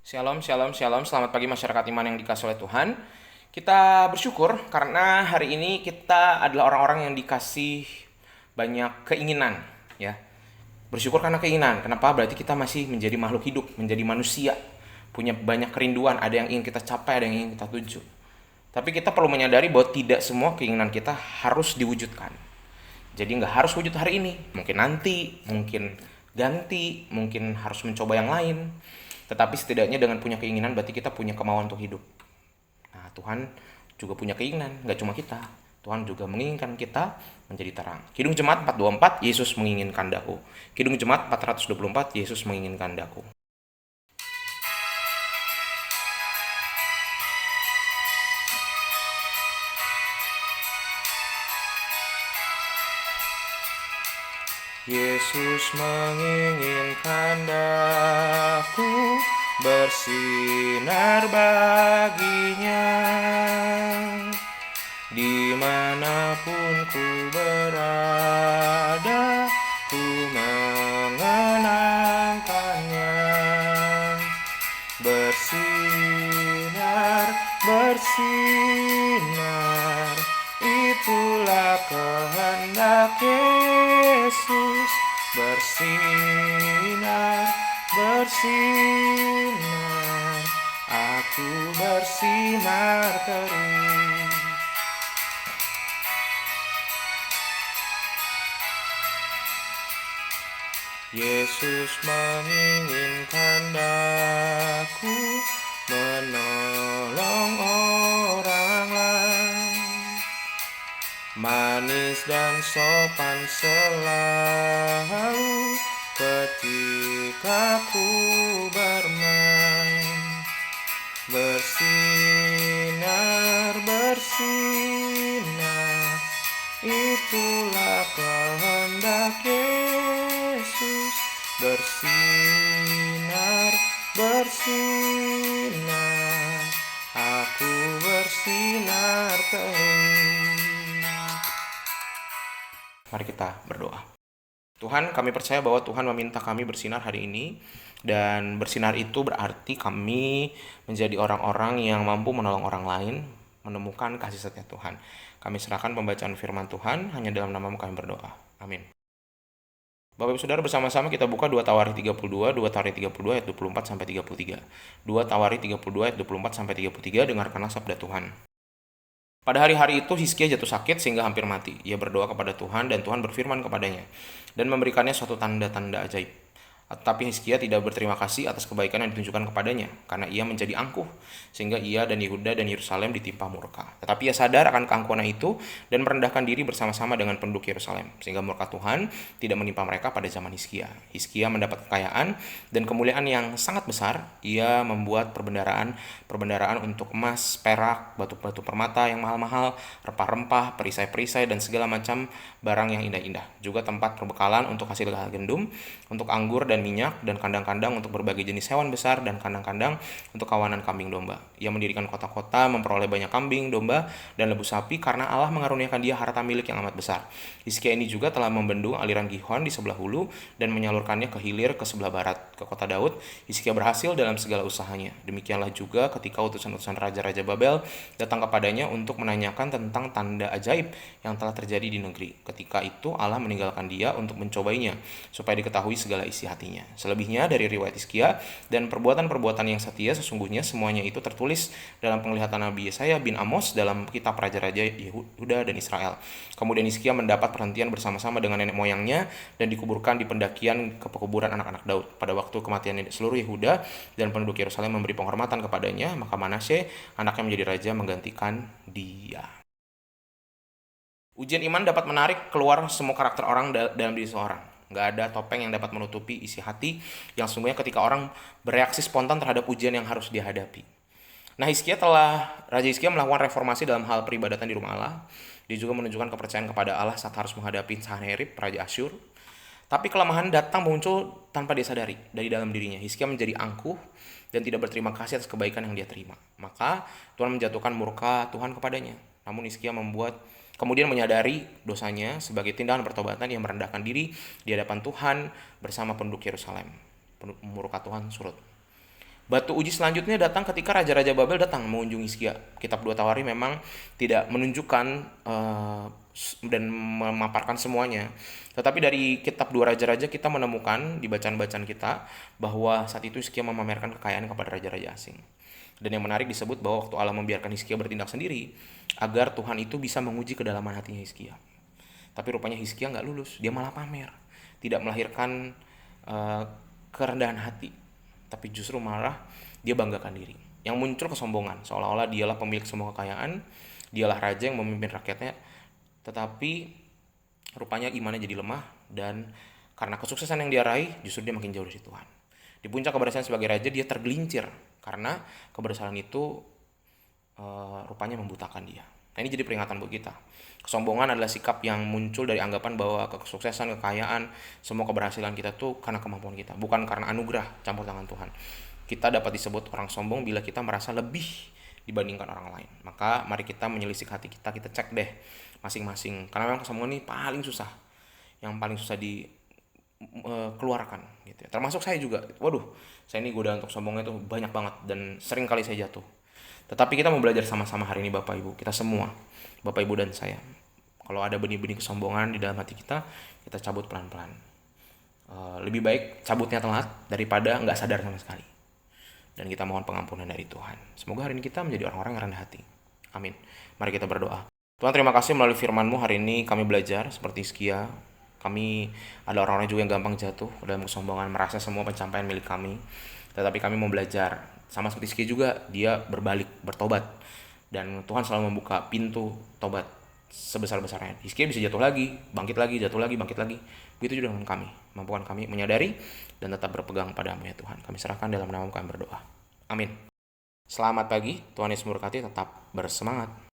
Shalom, shalom, shalom. Selamat pagi masyarakat iman yang dikasih oleh Tuhan. Kita bersyukur karena hari ini kita adalah orang-orang yang dikasih banyak keinginan, ya. Bersyukur karena keinginan. Kenapa? Berarti kita masih menjadi makhluk hidup, menjadi manusia. Punya banyak kerinduan, ada yang ingin kita capai, ada yang ingin kita tuju. Tapi kita perlu menyadari bahwa tidak semua keinginan kita harus diwujudkan. Jadi nggak harus wujud hari ini, mungkin nanti, mungkin ganti, mungkin harus mencoba yang lain. Tetapi setidaknya dengan punya keinginan berarti kita punya kemauan untuk hidup. Nah, Tuhan juga punya keinginan, nggak cuma kita. Tuhan juga menginginkan kita menjadi terang. Kidung Jemaat 424, Yesus menginginkan daku. Kidung Jemaat 424, Yesus menginginkan daku. Yesus menginginkan daku bersinar baginya. Dimanapun ku berada, ku mengenangkannya. Bersinar, bersinar, itulah kehendak Yesus. Bersinar, bersinar, aku bersinar terus. Yesus menginginkan daku menolong orang lain. Manis dan sopan selalu ketika ku bermain. Bersinar, bersinar, itulah kehendak Yesus. Bersinar, bersinar, aku bersinar terus. Mari kita berdoa. Tuhan, kami percaya bahwa Tuhan meminta kami bersinar hari ini, dan bersinar itu berarti kami menjadi orang-orang yang mampu menolong orang lain menemukan kasih setia Tuhan. Kami serahkan pembacaan firman Tuhan, hanya dalam nama-Mu kami berdoa. Amin. Bapak Ibu Saudara, bersama-sama kita buka 2 Tawarikh 32, 2 Tawarikh 32 ayat 24 sampai 33. 2 Tawarikh 32 ayat 24 sampai 33, dengarkanlah sabda Tuhan. Pada hari-hari itu Hizkia jatuh sakit sehingga hampir mati. Ia berdoa kepada Tuhan dan Tuhan berfirman kepadanya dan memberikannya suatu tanda-tanda ajaib. Tetapi Hizkia tidak berterima kasih atas kebaikan yang ditunjukkan kepadanya, karena ia menjadi angkuh, sehingga ia dan Yehuda dan Yerusalem ditimpa murka. Tetapi ia sadar akan keangkuhan itu dan merendahkan diri bersama-sama dengan penduduk Yerusalem, sehingga murka Tuhan tidak menimpa mereka pada zaman Hizkia. Hizkia mendapat kekayaan dan kemuliaan yang sangat besar. Ia membuat perbendaharaan untuk emas, perak, batu-batu permata yang mahal-mahal, rempah-rempah, perisai-perisai, dan segala macam barang yang indah-indah. Juga tempat perbekalan untuk hasil gandum, untuk anggur dan minyak, dan kandang-kandang untuk berbagai jenis hewan besar, dan kandang-kandang untuk kawanan kambing domba. Ia mendirikan kota-kota, memperoleh banyak kambing, domba, dan lembu sapi, karena Allah mengaruniakan dia harta milik yang amat besar. Hizkia ini juga telah membendung aliran Gihon di sebelah hulu, dan menyalurkannya ke hilir ke sebelah barat, ke kota Daud. Hizkia berhasil dalam segala usahanya. Demikianlah juga ketika utusan-utusan raja-raja Babel datang kepadanya untuk menanyakan tentang tanda ajaib yang telah terjadi di negeri. Ketika itu Allah meninggalkan dia untuk mencobainya, supaya diketahui segala isi hatinya. Selebihnya dari riwayat Hizkia dan perbuatan-perbuatan yang setia, sesungguhnya semuanya itu tertulis dalam penglihatan Nabi Yesaya bin Amos dalam kitab Raja-Raja Yehuda dan Israel. Kemudian Hizkia mendapat perhentian bersama-sama dengan nenek moyangnya dan dikuburkan di pendakian ke pekuburan anak-anak Daud. Pada waktu kematian seluruh Yehuda dan penduduk Yerusalem memberi penghormatan kepadanya, maka Manasye anaknya menjadi raja menggantikan dia. Ujian iman dapat menarik keluar semua karakter orang dalam diri seseorang. Nggak ada topeng yang dapat menutupi isi hati yang sesungguhnya ketika orang bereaksi spontan terhadap ujian yang harus dihadapi. Nah, Raja Hizkia melakukan reformasi dalam hal peribadatan di rumah Allah. Dia juga menunjukkan kepercayaan kepada Allah saat harus menghadapi Sanherib, Raja Asyur. Tapi kelemahan datang muncul tanpa dia sadari dari dalam dirinya. Hizkia menjadi angkuh dan tidak berterima kasih atas kebaikan yang dia terima. Maka Tuhan menjatuhkan murka Tuhan kepadanya. Namun Hizkia kemudian menyadari dosanya sebagai tindakan pertobatan yang merendahkan diri di hadapan Tuhan bersama penduduk Yerusalem. Murka Tuhan surut. Batu uji selanjutnya datang ketika Raja-Raja Babel datang mengunjungi Hizkia. Kitab 2 Tawari memang tidak menunjukkan dan memaparkan semuanya. Tetapi dari kitab 2 Raja-Raja kita menemukan di bacaan-bacaan kita bahwa saat itu Hizkia memamerkan kekayaan kepada raja-raja asing. Dan yang menarik disebut bahwa waktu Allah membiarkan Hizkia bertindak sendiri agar Tuhan itu bisa menguji kedalaman hatinya Hizkia. Tapi rupanya Hizkia nggak lulus, dia malah pamer, tidak melahirkan kerendahan hati, tapi justru malah dia banggakan diri. Yang muncul kesombongan, seolah-olah dialah pemilik semua kekayaan, dialah raja yang memimpin rakyatnya, tetapi rupanya imannya jadi lemah, dan karena kesuksesan yang dia raih, justru dia makin jauh dari Tuhan. Di puncak keberhasilan sebagai raja, dia tergelincir karena keberhasilan itu rupanya membutakan dia. Nah, ini jadi peringatan buat kita. Kesombongan adalah sikap yang muncul dari anggapan bahwa kesuksesan, kekayaan, semua keberhasilan kita tuh karena kemampuan kita, bukan karena anugerah campur tangan Tuhan. Kita dapat disebut orang sombong bila kita merasa lebih dibandingkan orang lain. Maka mari kita menyelisik hati kita cek deh masing-masing. Karena memang kesombongan ini paling susah. Yang paling susah dikeluarkan gitu ya. Termasuk saya juga. Waduh, saya ini godaan untuk sombongnya tuh banyak banget dan sering kali saya jatuh. Tetapi kita mau belajar sama-sama hari ini Bapak Ibu, kita semua, Bapak Ibu dan saya. Kalau ada benih-benih kesombongan di dalam hati kita cabut pelan-pelan. Lebih baik cabutnya telat daripada nggak sadar sama sekali. Dan kita mohon pengampunan dari Tuhan. Semoga hari ini kita menjadi orang-orang yang rendah hati. Amin. Mari kita berdoa. Tuhan, terima kasih melalui firman-Mu hari ini kami belajar seperti Hizkia. Kami ada orang-orang juga yang gampang jatuh dalam kesombongan, merasa semua pencapaian milik kami. Tetapi kami mau belajar sama seperti Hizkia juga, dia berbalik, bertobat, dan Tuhan selalu membuka pintu tobat sebesar-besarnya. Hizkia bisa jatuh lagi, jatuh lagi, bangkit lagi. Begitu juga dengan kami. Mampukan kami menyadari dan tetap berpegang padamu ya Tuhan. Kami serahkan dalam nama-Mu kami berdoa. Amin. Selamat pagi, Tuhan Yesus memberkati, tetap bersemangat.